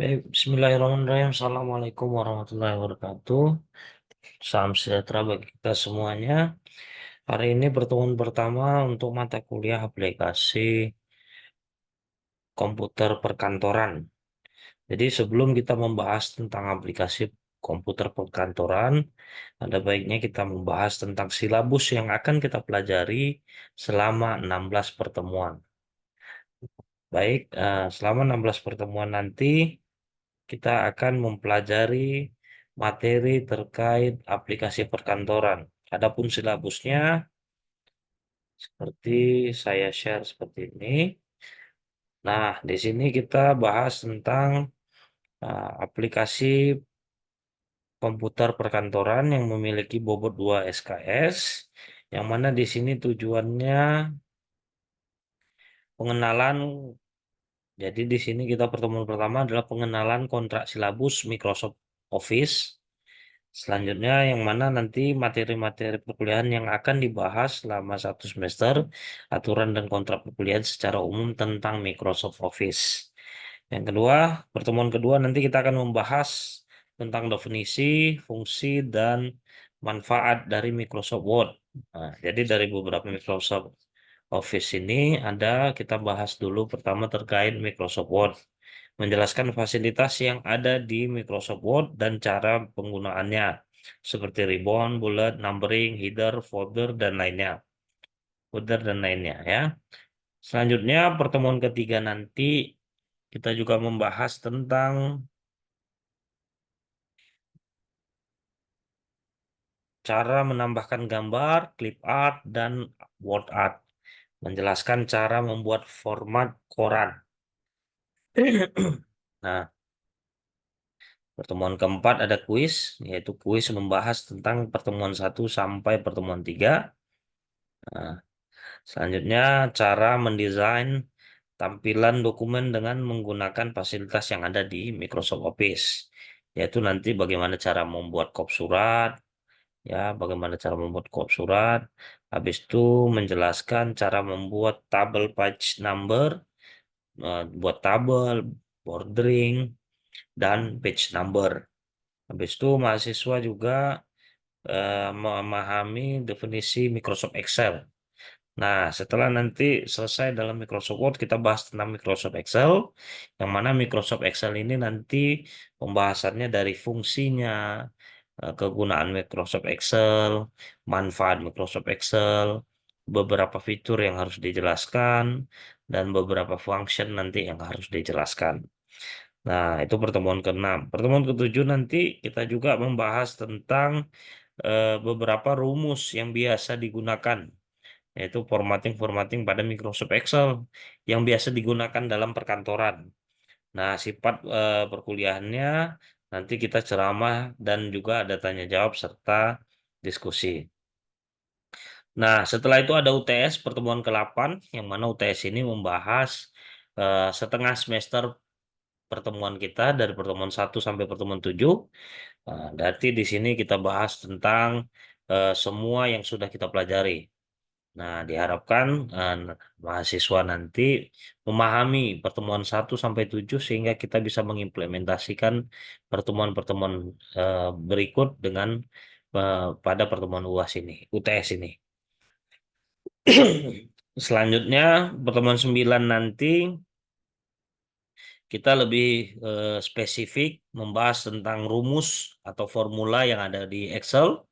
Baik, Bismillahirrahmanirrahim. Assalamualaikum warahmatullahi wabarakatuh. Salam sejahtera bagi kita semuanya. Hari ini pertemuan pertama untuk mata kuliah aplikasi komputer perkantoran. Jadi sebelum kita membahas tentang aplikasi komputer perkantoran, ada baiknya kita membahas tentang silabus yang akan kita pelajari selama 16 pertemuan. Baik, selama 16 pertemuan nanti kita akan mempelajari materi terkait aplikasi perkantoran. Adapun silabusnya seperti saya share seperti ini. Nah, di sini kita bahas tentang aplikasi komputer perkantoran yang memiliki bobot 2 SKS, yang mana di sini tujuannya pengenalan. Jadi di sini kita pertemuan pertama adalah pengenalan kontrak silabus Microsoft Office. Selanjutnya yang mana nanti materi-materi perkuliahan yang akan dibahas selama satu semester, aturan dan kontrak perkuliahan secara umum tentang Microsoft Office. Yang kedua, pertemuan kedua nanti kita akan membahas tentang definisi, fungsi, dan manfaat dari Microsoft Word. Nah, jadi dari beberapa Microsoft Office ini kita bahas dulu pertama terkait Microsoft Word, menjelaskan fasilitas yang ada di Microsoft Word dan cara penggunaannya, seperti ribbon, bullet, numbering, header, folder dan lainnya ya. Selanjutnya pertemuan ketiga nanti kita juga membahas tentang cara menambahkan gambar, clip art, dan word art, menjelaskan cara membuat format koran. Nah, pertemuan keempat ada kuis, yaitu kuis membahas tentang pertemuan 1 sampai pertemuan 3. Nah, selanjutnya cara mendesain tampilan dokumen dengan menggunakan fasilitas yang ada di Microsoft Office, yaitu nanti bagaimana cara membuat kop surat, ya, bagaimana cara membuat kop surat, habis itu menjelaskan cara membuat tabel page number, buat tabel, bordering, dan page number. Habis itu mahasiswa juga memahami definisi Microsoft Excel. Nah, setelah nanti selesai dalam Microsoft Word, kita bahas tentang Microsoft Excel, yang mana Microsoft Excel ini nanti pembahasannya dari fungsinya, kegunaan Microsoft Excel, manfaat Microsoft Excel, beberapa fitur yang harus dijelaskan, dan beberapa function nanti yang harus dijelaskan. Nah, itu pertemuan ke-6. Pertemuan ke-7 nanti kita juga membahas tentang beberapa rumus yang biasa digunakan, yaitu formatting-formatting pada Microsoft Excel yang biasa digunakan dalam perkantoran. Nah, sifat perkuliahannya nanti kita ceramah dan juga ada tanya jawab serta diskusi. Nah, setelah itu ada UTS pertemuan ke-8, yang mana UTS ini membahas setengah semester pertemuan kita dari pertemuan 1 sampai pertemuan 7. Berarti di sini kita bahas tentang semua yang sudah kita pelajari. Nah, diharapkan mahasiswa nanti memahami pertemuan 1 sampai 7 sehingga kita bisa mengimplementasikan pertemuan-pertemuan berikut dengan pada pertemuan UTS ini. Selanjutnya, pertemuan 9 nanti kita lebih spesifik membahas tentang rumus atau formula yang ada di Excel.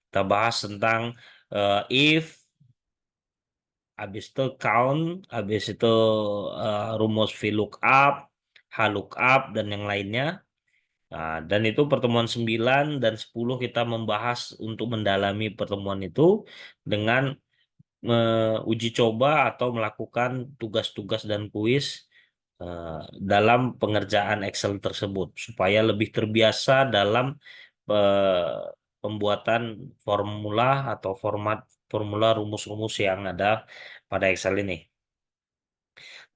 Kita bahas tentang if, habis itu count, habis itu rumus VLOOKUP, HLOOKUP, dan yang lainnya. Nah, dan itu pertemuan 9 dan 10 kita membahas untuk mendalami pertemuan itu dengan uji coba atau melakukan tugas-tugas dan kuis dalam pengerjaan Excel tersebut supaya lebih terbiasa dalam pembuatan formula atau format formula rumus-rumus yang ada pada Excel ini.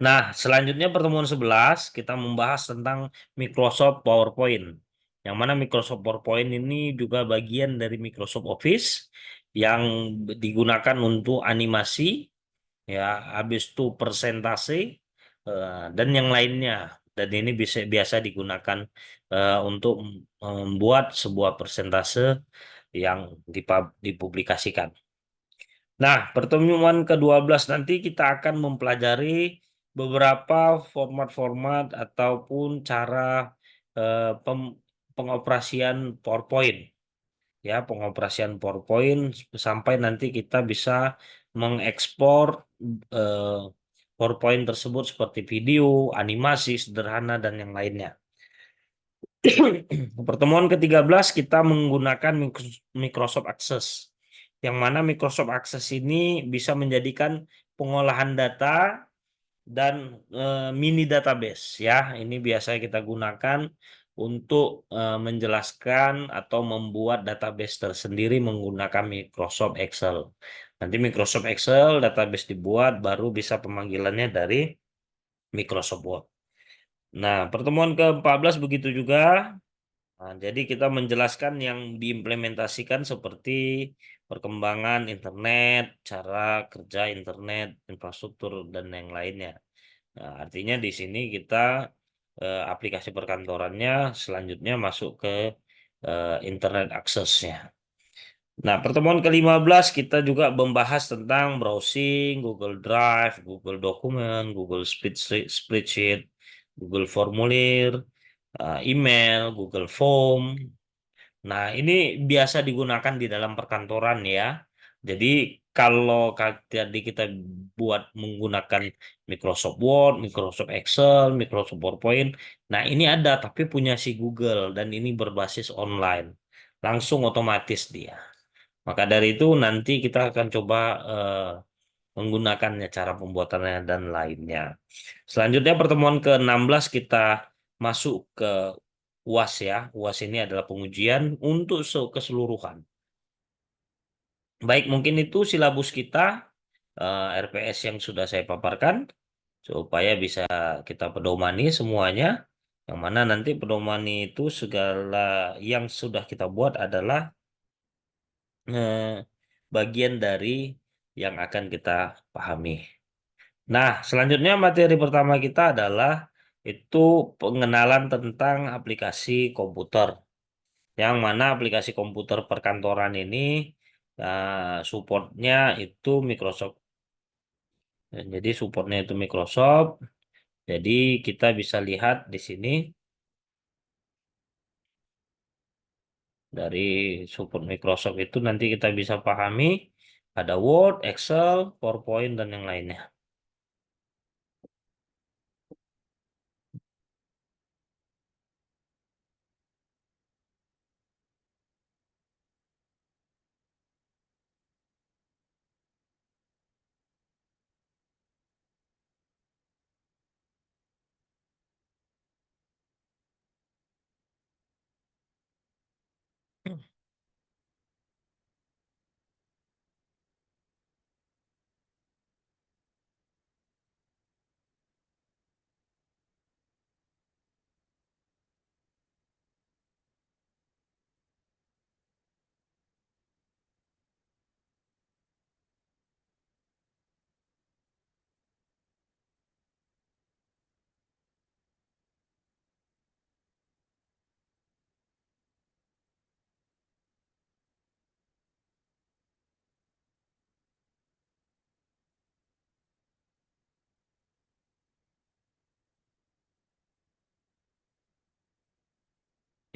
Nah, selanjutnya pertemuan 11 kita membahas tentang Microsoft PowerPoint. Yang mana Microsoft PowerPoint ini juga bagian dari Microsoft Office yang digunakan untuk animasi, ya, habis itu presentasi dan yang lainnya. dan ini bisa biasa digunakan untuk membuat sebuah persentase yang dipublikasikan. Nah, pertemuan ke-12 nanti kita akan mempelajari beberapa format-format ataupun cara pengoperasian PowerPoint. Ya, pengoperasian PowerPoint sampai nanti kita bisa mengekspor eh, PowerPoint tersebut seperti video, animasi sederhana dan yang lainnya. Pertemuan ke-13 kita menggunakan Microsoft Access. Yang mana Microsoft Access ini bisa menjadikan pengolahan data dan mini database ya. Ini biasanya kita gunakan untuk menjelaskan atau membuat database tersendiri menggunakan Microsoft Excel. Nanti Microsoft Excel database dibuat baru bisa pemanggilannya dari Microsoft Word. Nah, pertemuan ke-14 begitu juga. Nah, jadi kita menjelaskan yang diimplementasikan seperti perkembangan internet, cara kerja internet, infrastruktur, dan yang lainnya. Nah, artinya di sini kita aplikasi perkantorannya selanjutnya masuk ke internet aksesnya. Nah, pertemuan ke-15 kita juga membahas tentang browsing, Google Drive, Google Dokumen, Google Spreadsheet, Google Formulir, email, Google Form. Nah, ini biasa digunakan di dalam perkantoran ya. Jadi kalau tadi kita buat menggunakan Microsoft Word, Microsoft Excel, Microsoft PowerPoint. Nah, ini ada tapi punya si Google dan ini berbasis online. Langsung otomatis dia. Maka dari itu nanti kita akan coba menggunakannya cara pembuatannya dan lainnya. Selanjutnya pertemuan ke-16 kita masuk ke UAS ya. UAS ini adalah pengujian untuk keseluruhan. Baik, mungkin itu silabus kita RPS yang sudah saya paparkan supaya bisa kita pedomani semuanya. Yang mana nanti pedomani itu segala yang sudah kita buat adalah eh, bagian dari yang akan kita pahami. Nah, selanjutnya materi pertama kita adalah itu pengenalan tentang aplikasi komputer. Yang mana aplikasi komputer perkantoran ini supportnya itu Microsoft. Jadi supportnya itu Microsoft. Jadi kita bisa lihat di sini dari support Microsoft itu nanti kita bisa pahami ada Word, Excel, PowerPoint dan yang lainnya.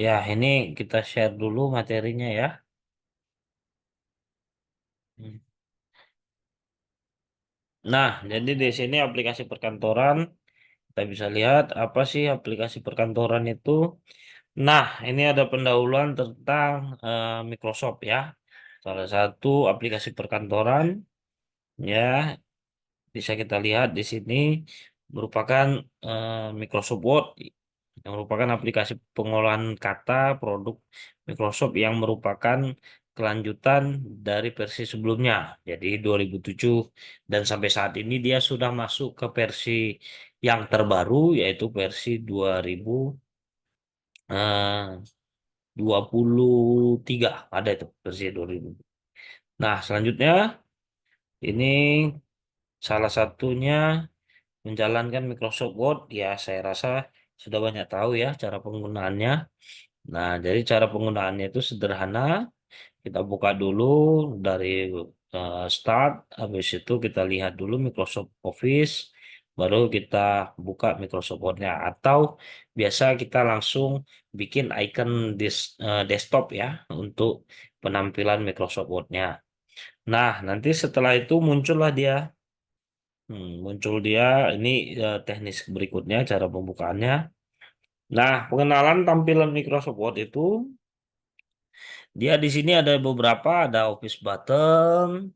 Ya, ini kita share dulu materinya ya. Hmm. Nah, jadi di sini aplikasi perkantoran, kita bisa lihat apa sih aplikasi perkantoran itu. Nah, ini ada pendahuluan tentang Microsoft ya. Salah satu aplikasi perkantoran ya bisa kita lihat di sini merupakan Microsoft Word yang merupakan aplikasi pengolahan kata produk Microsoft yang merupakan kelanjutan dari versi sebelumnya. Jadi 2007 dan sampai saat ini dia sudah masuk ke versi yang terbaru yaitu versi 2023 ada itu versi 2000. Nah, selanjutnya ini salah satunya menjalankan Microsoft Word ya saya rasa sudah banyak tahu ya cara penggunaannya. Nah, jadi cara penggunaannya itu sederhana. Kita buka dulu dari start, habis itu kita lihat dulu Microsoft Office, baru kita buka Microsoft Word-nya. Atau biasa kita langsung bikin icon desktop ya untuk penampilan Microsoft Word-nya. Nah, nanti setelah itu muncullah dia. Muncul dia ini teknis berikutnya cara pembukaannya. Nah, pengenalan tampilan Microsoft Word itu dia di sini ada beberapa, ada Office button,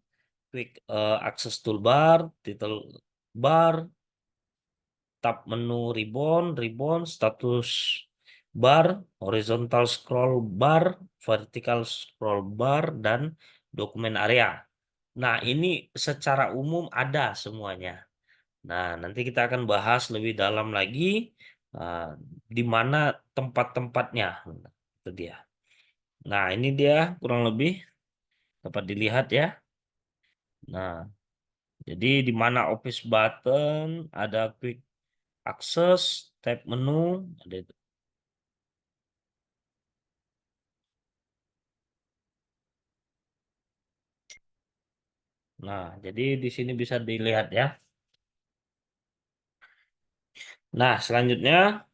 Quick Access Toolbar, Title Bar, tab menu ribbon, status bar, horizontal scroll bar, vertical scroll bar, dan dokumen area. Nah, ini secara umum ada semuanya. Nah, nanti kita akan bahas lebih dalam lagi uh, di mana tempat-tempatnya. Itu dia. Nah, ini dia kurang lebih dapat dilihat ya. Nah, jadi di mana Office button, ada quick access, tab menu, ada itu. Nah, jadi di sini bisa dilihat ya. Nah, selanjutnya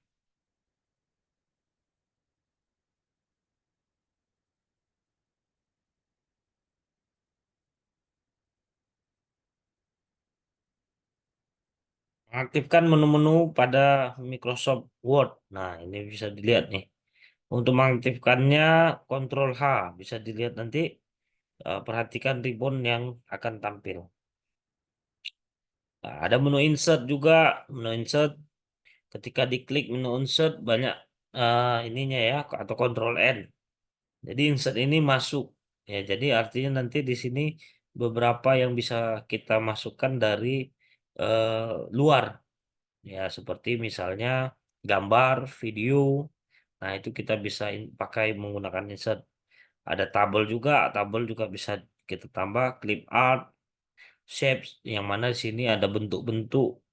aktifkan menu-menu pada Microsoft Word. Nah, ini bisa dilihat nih. Untuk mengaktifkannya, Ctrl H bisa dilihat nanti. Perhatikan ribbon yang akan tampil. Nah, ada menu insert juga. Menu insert, ketika diklik menu insert banyak ininya ya, atau Ctrl N. Jadi insert ini masuk. Ya, jadi artinya nanti di sini beberapa yang bisa kita masukkan dari luar. Ya, seperti misalnya gambar, video. Nah, itu kita bisa pakai menggunakan insert. Ada tabel juga bisa kita tambah, clip art, shapes, yang mana di sini ada bentuk-bentuk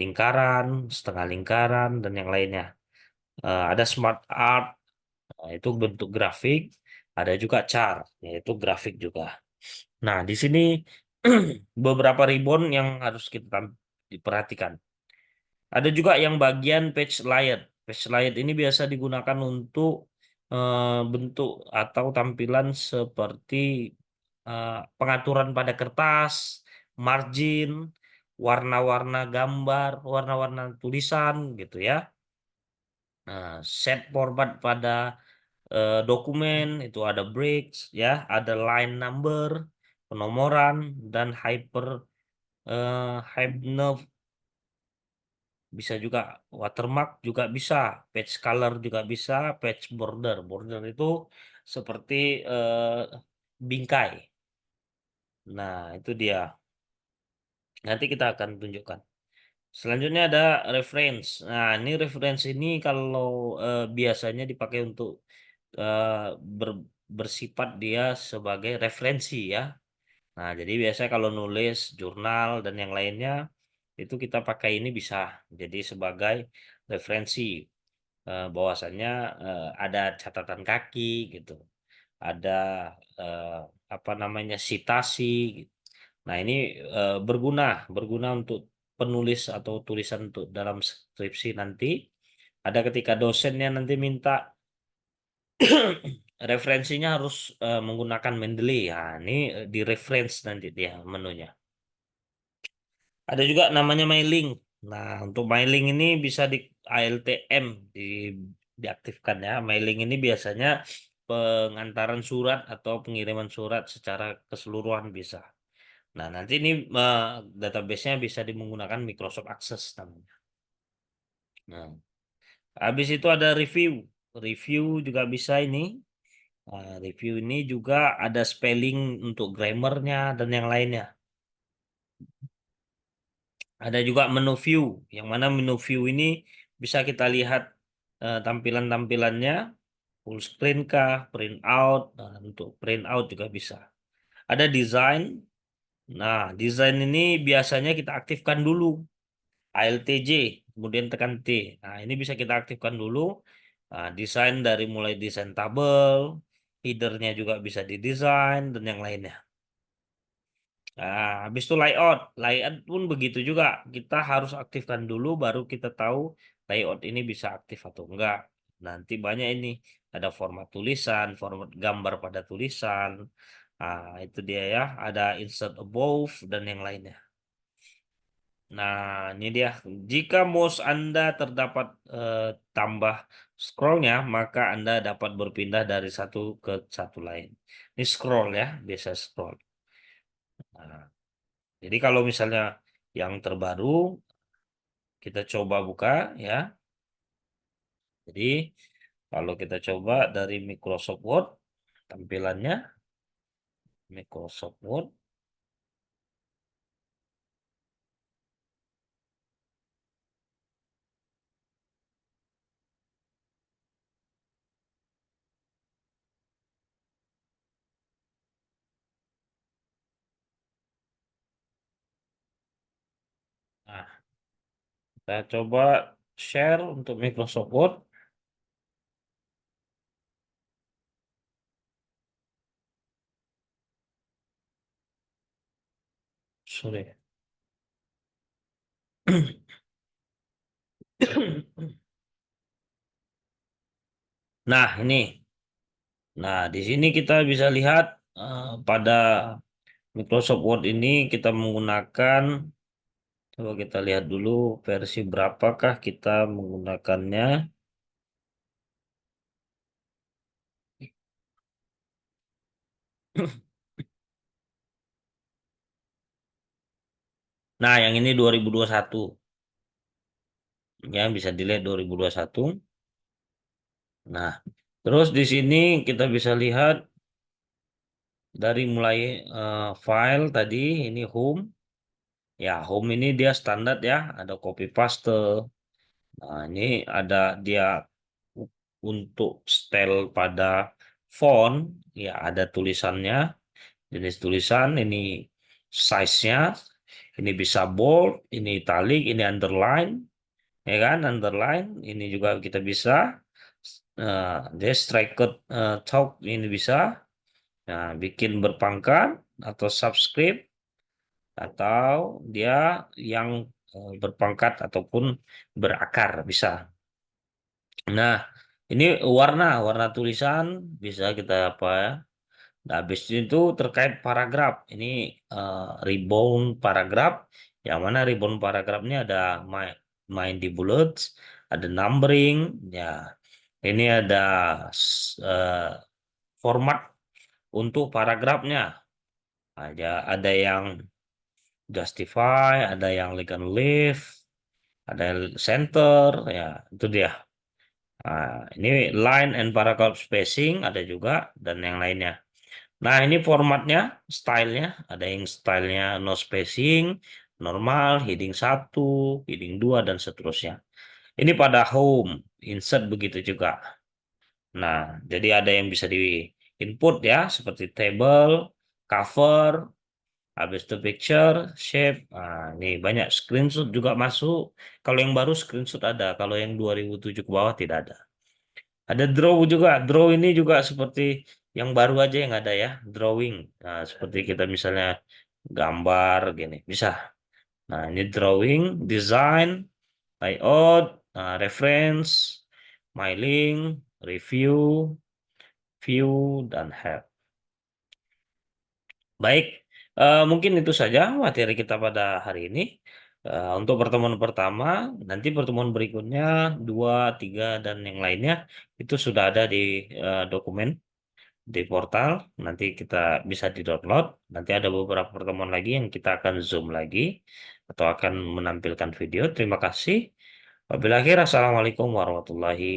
lingkaran, setengah lingkaran, dan yang lainnya. Ada smart art, itu bentuk grafik. Ada juga chart, yaitu grafik juga. Nah, di sini beberapa ribbon yang harus kita diperhatikan. Ada juga yang bagian page layout. Page layout ini biasa digunakan untuk bentuk atau tampilan seperti pengaturan pada kertas, margin, warna-warna gambar, warna-warna tulisan gitu ya. Nah, set format pada dokumen itu ada breaks ya, ada line number, penomoran, dan hyperlink, bisa juga watermark, juga bisa page color, juga bisa page border. Border itu seperti bingkai. Nah, itu dia. Nanti kita akan tunjukkan. Selanjutnya ada reference. Nah, ini reference ini kalau biasanya dipakai untuk eh, bersifat dia sebagai referensi ya. Nah, jadi biasanya kalau nulis jurnal dan yang lainnya itu kita pakai ini bisa jadi sebagai referensi. Bahwasannya ada catatan kaki gitu, ada eh, apa namanya sitasi gitu. Nah, ini berguna berguna untuk penulis atau tulisan untuk dalam skripsi nanti. Ada ketika dosennya nanti minta referensinya harus menggunakan Mendeley. Ya, ini di reference nanti dia menunya. Ada juga namanya mailing. Nah, untuk mailing ini bisa di ALTM di, diaktifkan ya. Mailing ini biasanya pengantaran surat atau pengiriman surat secara keseluruhan bisa. Nah, nanti ini database-nya bisa menggunakan Microsoft Access namanya. Nah, habis itu ada review. Review juga bisa ini. Review ini juga ada spelling untuk grammarnya dan yang lainnya. Ada juga menu view, yang mana menu view ini bisa kita lihat tampilan-tampilannya, full screen kah, print out. Nah, untuk print out juga bisa. Ada design. Nah, desain ini biasanya kita aktifkan dulu ALTJ. kemudian tekan T. Nah, ini bisa kita aktifkan dulu. Nah, desain dari mulai desain tabel, headernya juga bisa didesain, dan yang lainnya. Nah, habis itu layout. Layout pun begitu juga. Kita harus aktifkan dulu, baru kita tahu layout ini bisa aktif atau enggak. Nanti banyak ini. Ada format tulisan, format gambar pada tulisan. Nah, itu dia ya. Ada insert above, dan yang lainnya. Nah, ini dia. Jika mouse Anda terdapat tambah scrollnya, maka Anda dapat berpindah dari satu ke satu lain. Ini scroll ya, biasa scroll. Nah, jadi kalau misalnya yang terbaru, kita coba buka ya. Jadi kalau kita coba dari Microsoft Word, tampilannya Microsoft Word. Nah, kita coba share untuk Microsoft Word. Sorry. Nah, ini. Nah, di sini kita bisa lihat pada Microsoft Word ini kita menggunakan, coba kita lihat dulu versi berapakah kita menggunakannya. Nah, yang ini 2021. Ya, bisa dilihat 2021. Nah, terus di sini kita bisa lihat dari mulai file tadi, ini home. Ya, home ini dia standar ya, ada copy paste. Nah, ini ada dia untuk style pada font, ya ada tulisannya, jenis tulisan, ini size-nya, ini bisa bold, ini italic, ini underline, ya kan, underline, ini juga kita bisa, dia strike talk ini bisa, nah, bikin berpangkat atau subscript, atau dia yang berpangkat ataupun berakar bisa. Nah, ini warna tulisan bisa kita apa ya. Nah, habis itu terkait paragraf. Ini rebound paragraf. Yang mana rebound paragrafnya ada main di bullets, ada numbering, ya. Ini ada format untuk paragrafnya. Ada yang justify, ada yang link and leave, ada yang center, ya itu dia. Nah, ini line and paragraph spacing ada juga, dan yang lainnya. Nah, ini formatnya, stylenya, ada yang stylenya no spacing, normal, heading 1, heading 2, dan seterusnya. Ini pada home, insert begitu juga. Nah, jadi ada yang bisa di input ya, seperti table, cover, habis itu picture, shape. Nah, ini banyak screenshot juga masuk. Kalau yang baru screenshot ada, kalau yang 2007 ke bawah tidak ada. Ada draw juga. Draw ini juga seperti yang baru aja yang ada ya, drawing. Nah, seperti kita misalnya gambar gini, bisa. Nah, ini drawing, design, layout, reference, my link, review, view, dan help. Baik, mungkin itu saja materi kita pada hari ini. Untuk pertemuan pertama, nanti pertemuan berikutnya, 2, 3, dan yang lainnya, itu sudah ada di dokumen di portal. Nanti kita bisa di-download. Nanti ada beberapa pertemuan lagi yang kita akan Zoom lagi, atau akan menampilkan video. Terima kasih. Wabillahi akhir, Assalamualaikum warahmatullahi